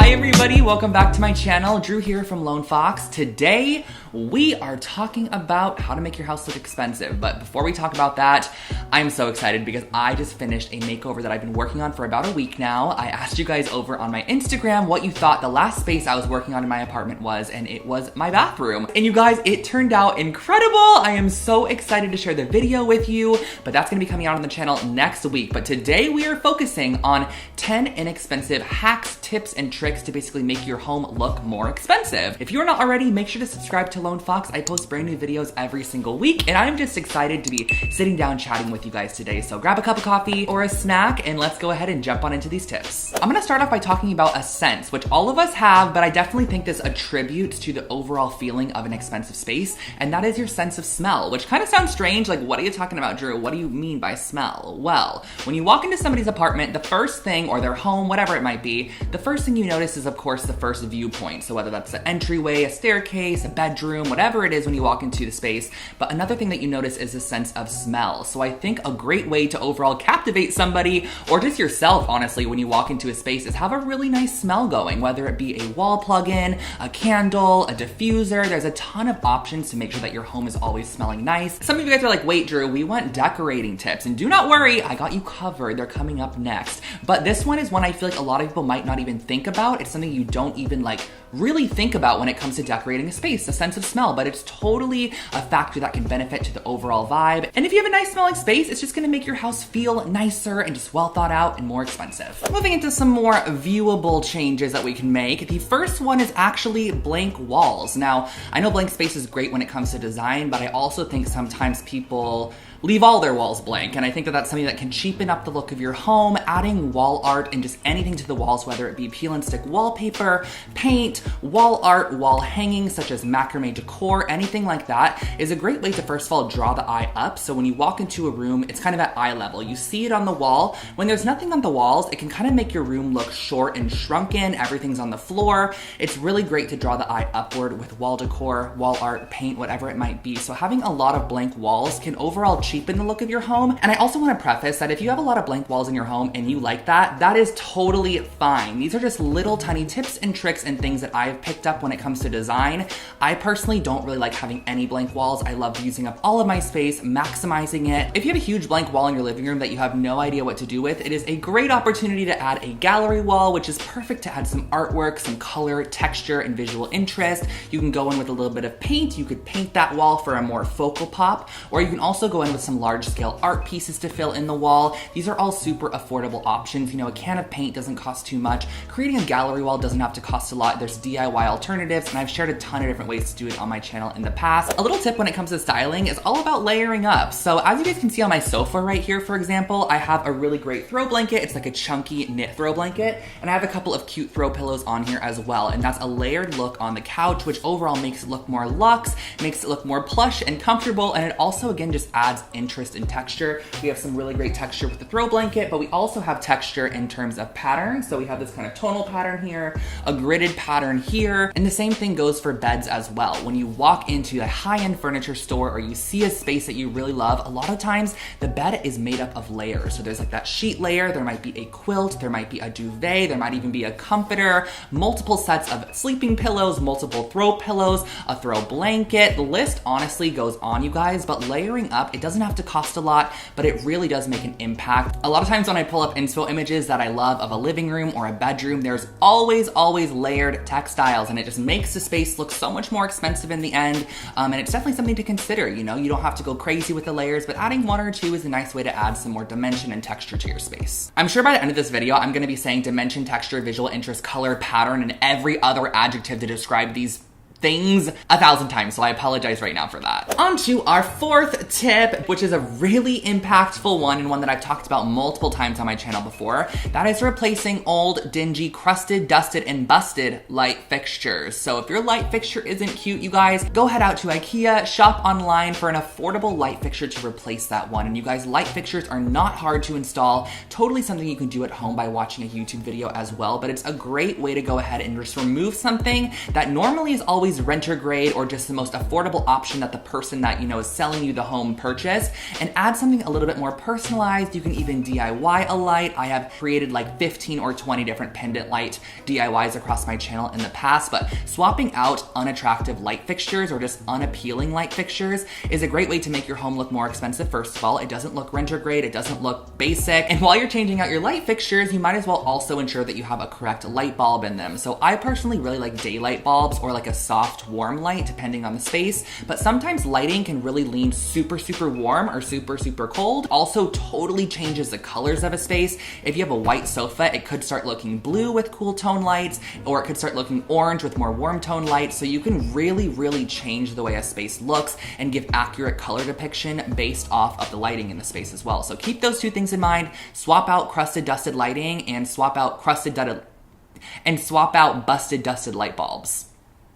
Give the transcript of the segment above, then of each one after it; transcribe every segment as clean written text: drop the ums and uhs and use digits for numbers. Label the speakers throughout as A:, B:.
A: Hi everybody, welcome back to my channel. Drew here from Lone Fox. Today, we are talking about how to make your house look expensive. But before we talk about that, I'm so excited because I just finished a makeover that I've been working on for about a week now. I asked you guys over on my Instagram what you thought the last space I was working on in my apartment was, and it was my bathroom. And you guys, it turned out incredible. I am so excited to share the video with you, but that's gonna be coming out on the channel next week. But today we are focusing on 10 inexpensive hacks, tips, and tricks to basically make your home look more expensive. If you're not already, make sure to subscribe to Lone Fox. I post brand new videos every single week, and I'm just excited to be sitting down chatting with you guys today. So grab a cup of coffee or a snack, and let's go ahead and jump on into these tips. I'm gonna start off by talking about a sense, which all of us have, but I definitely think this attributes to the overall feeling of an expensive space, and that is your sense of smell, which kind of sounds strange. Like, what are you talking about, Drew? What do you mean by smell? Well, when you walk into somebody's apartment, the first thing, or their home, whatever it might be, the first thing you notice is, of course, the first viewpoint. So whether that's an entryway, a staircase, a bedroom, whatever it is when you walk into the space. But another thing that you notice is a sense of smell. So I think a great way to overall captivate somebody, or just yourself, honestly, when you walk into a space is have a really nice smell going, whether it be a wall plug-in, a candle, a diffuser. There's a ton of options to make sure that your home is always smelling nice. Some of you guys are like, wait, Drew, we want decorating tips. And do not worry, I got you covered. They're coming up next. But this one is one I feel like a lot of people might not even think about. It's something you don't even really think about when it comes to decorating a space, the sense of smell, but it's totally a factor that can benefit to the overall vibe. And if you have a nice smelling space, it's just gonna make your house feel nicer and just well thought out and more expensive. Moving into some more viewable changes that we can make. The first one is actually blank walls. Now, I know blank space is great when it comes to design, but I also think sometimes people leave all their walls blank. And I think that that's something that can cheapen up the look of your home. Adding wall art and just anything to the walls, whether it be peel and stick wallpaper, paint, wall art, wall hangings such as macrame decor, anything like that is a great way to first of all draw the eye up. So when you walk into a room, it's kind of at eye level. You see it on the wall. When there's nothing on the walls, it can kind of make your room look short and shrunken. Everything's on the floor. It's really great to draw the eye upward with wall decor, wall art, paint, whatever it might be. So having a lot of blank walls can overall cheapen the look of your home. And I also want to preface that if you have a lot of blank walls in your home and you like that, that is totally fine. These are just little tiny tips and tricks and things that I've picked up when it comes to design. I personally don't really like having any blank walls. I love using up all of my space, maximizing it. If you have a huge blank wall in your living room that you have no idea what to do with, it is a great opportunity to add a gallery wall, which is perfect to add some artwork, some color, texture, and visual interest. You can go in with a little bit of paint. You could paint that wall for a more focal pop, or you can also go in with some large scale art pieces to fill in the wall. These are all super affordable options. You know, a can of paint doesn't cost too much. Creating a gallery wall doesn't have to cost a lot. There's DIY alternatives, and I've shared a ton of different ways to do it on my channel in the past. A little tip when it comes to styling is all about layering up. So as you guys can see on my sofa right here, for example, I have a really great throw blanket. It's like a chunky knit throw blanket, and I have a couple of cute throw pillows on here as well. And that's a layered look on the couch, which overall makes it look more luxe, makes it look more plush and comfortable, and it also, again, just adds interest and texture. We have some really great texture with the throw blanket, but we also have texture in terms of pattern. So we have this kind of tonal pattern here, a gridded pattern here, and the same thing goes for beds as well. When you walk into a high-end furniture store or you see a space that you really love, a lot of times the bed is made up of layers. So there's like that sheet layer, there might be a quilt, there might be a duvet, there might even be a comforter, multiple sets of sleeping pillows, multiple throw pillows, a throw blanket. The list honestly goes on, you guys, but layering up, it doesn't have to cost a lot, but it really does make an impact. A lot of times when I pull up inspo images that I love of a living room or a bedroom, there's always layered textiles, and it just makes the space look so much more expensive in the end. And it's definitely something to consider. You know, you don't have to go crazy with the layers, but adding one or two is a nice way to add some more dimension and texture to your space. I'm sure by the end of this video, I'm gonna be saying dimension, texture, visual interest, color, pattern, and every other adjective to describe these things 1,000 times, so I apologize right now for that. On to our fourth tip, which is a really impactful one and one that I've talked about multiple times on my channel before. That is replacing old, dingy, crusted, dusted, and busted light fixtures. So if your light fixture isn't cute, you guys, go head out to IKEA, shop online for an affordable light fixture to replace that one. And you guys, light fixtures are not hard to install. Totally something you can do at home by watching a YouTube video as well, but it's a great way to go ahead and just remove something that normally is always always renter grade or just the most affordable option that the person that, is selling you the home purchased, and add something a little bit more personalized. You can even DIY a light. I have created like 15 or 20 different pendant light DIYs across my channel in the past, but swapping out unattractive light fixtures or just unappealing light fixtures is a great way to make your home look more expensive. First of all, it doesn't look renter grade, it doesn't look basic, and while you're changing out your light fixtures, you might as well also ensure that you have a correct light bulb in them. So I personally really like daylight bulbs or like a soft warm light depending on the space, but sometimes lighting can really lean super warm or super cold. Also totally changes the colors of a space. If you have a white sofa, it could start looking blue with cool tone lights, or it could start looking orange with more warm tone lights. So you can really change the way a space looks and give accurate color depiction based off of the lighting in the space as well. So keep those two things in mind. Swap out crusted dusted lighting and swap out busted dusted light bulbs.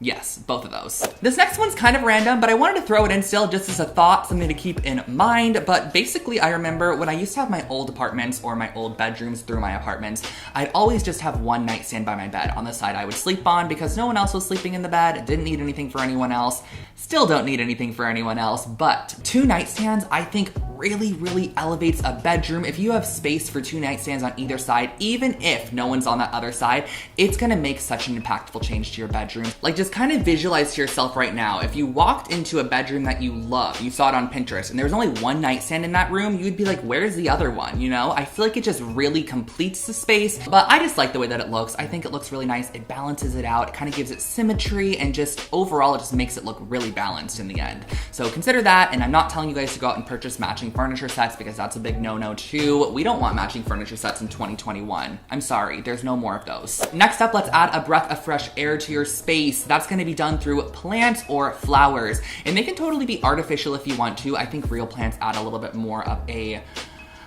A: Yes, both of those. This next one's kind of random, but I wanted to throw it in still just as a thought, something to keep in mind. But basically, I remember when I used to have my old apartments or my old bedrooms through my apartments, I'd always just have one nightstand by my bed on the side I would sleep on because no one else was sleeping in the bed, didn't need anything for anyone else, still don't need anything for anyone else. But 2 nightstands, I think, really elevates a bedroom. If you have space for 2 nightstands on either side, even if no one's on that other side, it's gonna make such an impactful change to your bedroom. Like, just kind of visualize to yourself right now, if you walked into a bedroom that you love, you saw it on Pinterest, and there was only 1 nightstand in that room, you'd be like, where's the other one, I feel like it just really completes the space, but I just like the way that it looks. I think it looks really nice. It balances it out. It kind of gives it symmetry, and just overall, it just makes it look really balanced in the end. So consider that, and I'm not telling you guys to go out and purchase matching furniture sets because that's a big no-no too. We don't want matching furniture sets in 2021. I'm sorry, there's no more of those. Next up, let's add a breath of fresh air to your space. That's going to be done through plants or flowers, and they can totally be artificial if you want to. I think real plants add a little bit more of a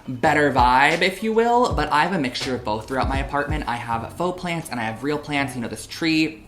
A: better vibe, if you will, but I have a mixture of both throughout my apartment. I have faux plants and I have real plants. This tree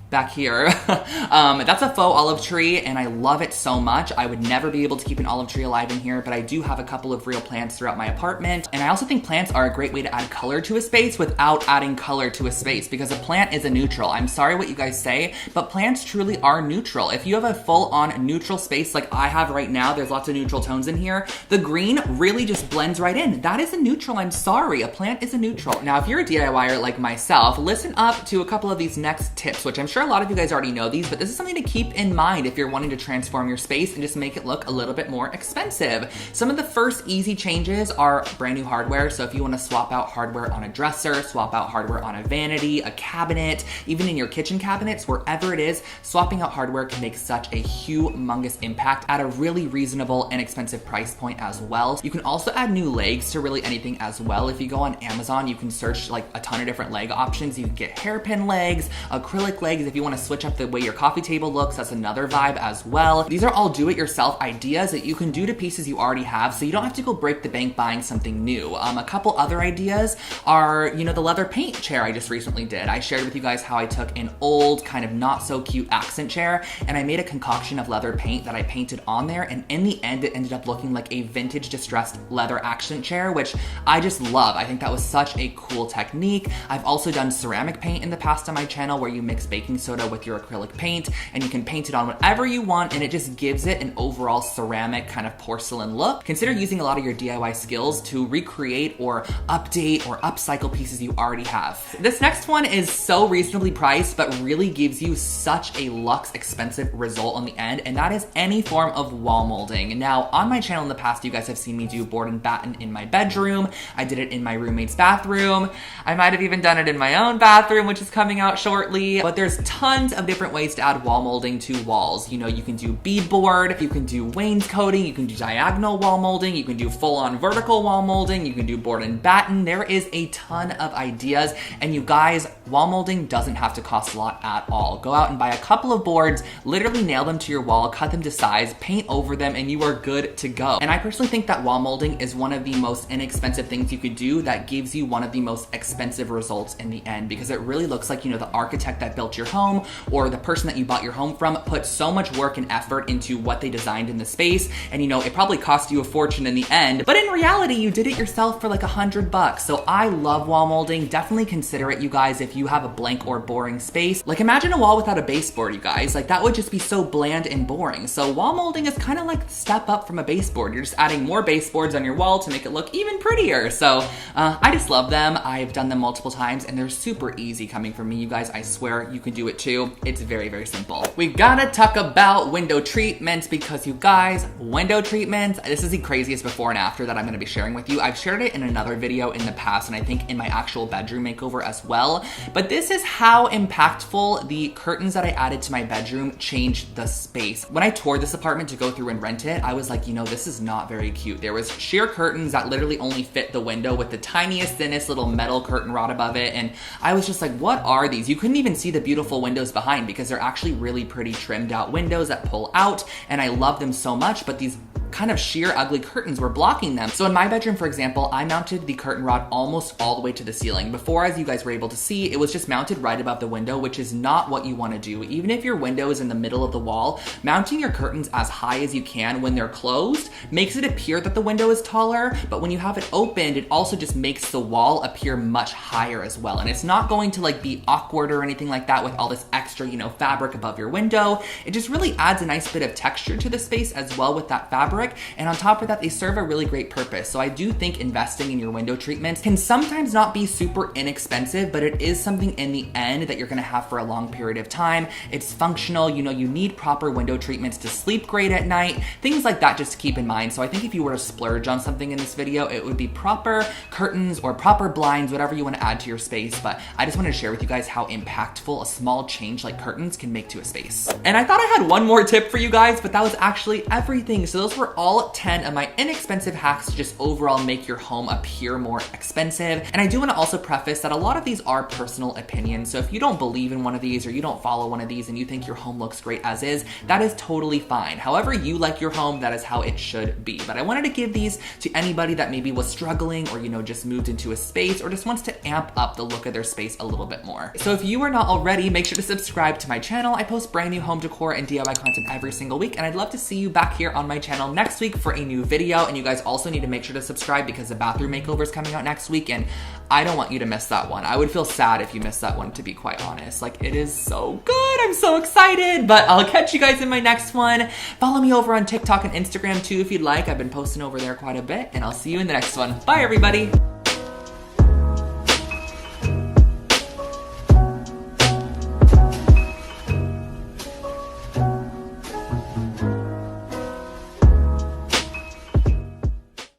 A: back here. That's a faux olive tree, and I love it so much. I would never be able to keep an olive tree alive in here, but I do have a couple of real plants throughout my apartment. And I also think plants are a great way to add color to a space without adding color to a space, because a plant is a neutral. I'm sorry what you guys say, but plants truly are neutral. If you have a full-on neutral space like I have right now, there's lots of neutral tones in here, the green really just blends right in. That is a neutral. I'm sorry. A plant is a neutral. Now, if you're a DIYer like myself, listen up to a couple of these next tips, which I'm sure a lot of you guys already know these, but this is something to keep in mind if you're wanting to transform your space and just make it look a little bit more expensive. Some of the first easy changes are brand new hardware. So if you want to swap out hardware on a dresser, swap out hardware on a vanity, a cabinet, even in your kitchen cabinets, wherever it is, swapping out hardware can make such a humongous impact at a really reasonable and expensive price point as well. You can also add new legs to really anything as well. If you go on Amazon, you can search like a ton of different leg options. You can get hairpin legs, acrylic legs. If you want to switch up the way your coffee table looks, that's another vibe as well. These are all do-it-yourself ideas that you can do to pieces you already have, so you don't have to go break the bank buying something new. A couple other ideas are, the leather paint chair I just recently did. I shared with you guys how I took an old, kind of not so cute accent chair, and I made a concoction of leather paint that I painted on there, and in the end, it ended up looking like a vintage distressed leather accent chair, which I just love. I think that was such a cool technique. I've also done ceramic paint in the past on my channel, where you mix baking soda with your acrylic paint, and you can paint it on whatever you want, and it just gives it an overall ceramic kind of porcelain look. Consider using a lot of your DIY skills to recreate or update or upcycle pieces you already have. This next one is so reasonably priced, but really gives you such a luxe expensive result on the end, and that is any form of wall molding. Now, on my channel in the past, you guys have seen me do board and batten in my bedroom. I did it in my roommate's bathroom. I might have even done it in my own bathroom, which is coming out shortly, but there's tons of different ways to add wall molding to walls. You can do beadboard, you can do wainscoting, you can do diagonal wall molding, you can do full-on vertical wall molding, you can do board and batten. There is a ton of ideas, and you guys, wall molding doesn't have to cost a lot at all. Go out and buy a couple of boards, literally nail them to your wall, cut them to size, paint over them, and you are good to go. And I personally think that wall molding is one of the most inexpensive things you could do that gives you one of the most expensive results in the end, because it really looks like, the architect that built your home or the person that you bought your home from put so much work and effort into what they designed in the space, and it probably cost you a fortune in the end, but in reality, you did it yourself for like $100. So I love wall molding. Definitely consider it, you guys, if you have a blank or boring space. Like imagine a wall without a baseboard, you guys. Like that would just be so bland and boring. So wall molding is kind of like the step up from a baseboard. You're just adding more baseboards on your wall to make it look even prettier. So I just love them. I've done them multiple times and they're super easy coming from me, you guys. I swear you can do it too. It's very, very simple. We gotta talk about window treatments because you guys, window treatments, this is the craziest before and after that I'm gonna be sharing with you. I've shared it in another video in the past and I think in my actual bedroom makeover as well. But this is how impactful the curtains that I added to my bedroom changed the space. When I toured this apartment to go through and rent it, I was like, this is not very cute. There was sheer curtains that literally only fit the window with the tiniest, thinnest little metal curtain rod above it. And I was just like, what are these? You couldn't even see the beautiful windows behind because they're actually really pretty trimmed out windows that pull out. And I love them so much, but these kind of sheer ugly curtains were blocking them. So in my bedroom, for example, I mounted the curtain rod almost all the way to the ceiling. Before, as you guys were able to see, it was just mounted right above the window, which is not what you want to do. Even if your window is in the middle of the wall, mounting your curtains as high as you can when they're closed makes it appear that the window is taller, but when you have it opened, it also just makes the wall appear much higher as well. And it's not going to like be awkward or anything like that with all this extra, fabric above your window. It just really adds a nice bit of texture to the space as well with that fabric. And on top of that, they serve a really great purpose. So I do think investing in your window treatments can sometimes not be super inexpensive, but it is something in the end that you're gonna have for a long period of time. It's functional, you need proper window treatments to sleep great at night, things like that just to keep in mind. So I think if you were to splurge on something in this video, it would be proper curtains or proper blinds, whatever you wanna add to your space. But I just wanted to share with you guys how impactful a small change like curtains can make to a space. And I thought I had one more tip for you guys, but that was actually everything. So those were all 10 of my inexpensive hacks to just overall make your home appear more expensive. And I do want to also preface that a lot of these are personal opinions. So if you don't believe in one of these or you don't follow one of these and you think your home looks great as is, that is totally fine. However you like your home, that is how it should be. But I wanted to give these to anybody that maybe was struggling or, just moved into a space or just wants to amp up the look of their space a little bit more. So if you are not already, make sure to subscribe to my channel. I post brand new home decor and DIY content every single week, and I'd love to see you back here on my channel next week for a new video. And you guys also need to make sure to subscribe because the bathroom makeover is coming out next week, and I don't want you to miss that one. I would feel sad if you missed that one, to be quite honest. Like, it is so good. I'm so excited, but I'll catch you guys in my next one. Follow me over on TikTok and Instagram too if you'd like. I've been posting over there quite a bit, and I'll see you in the next one. Bye, everybody.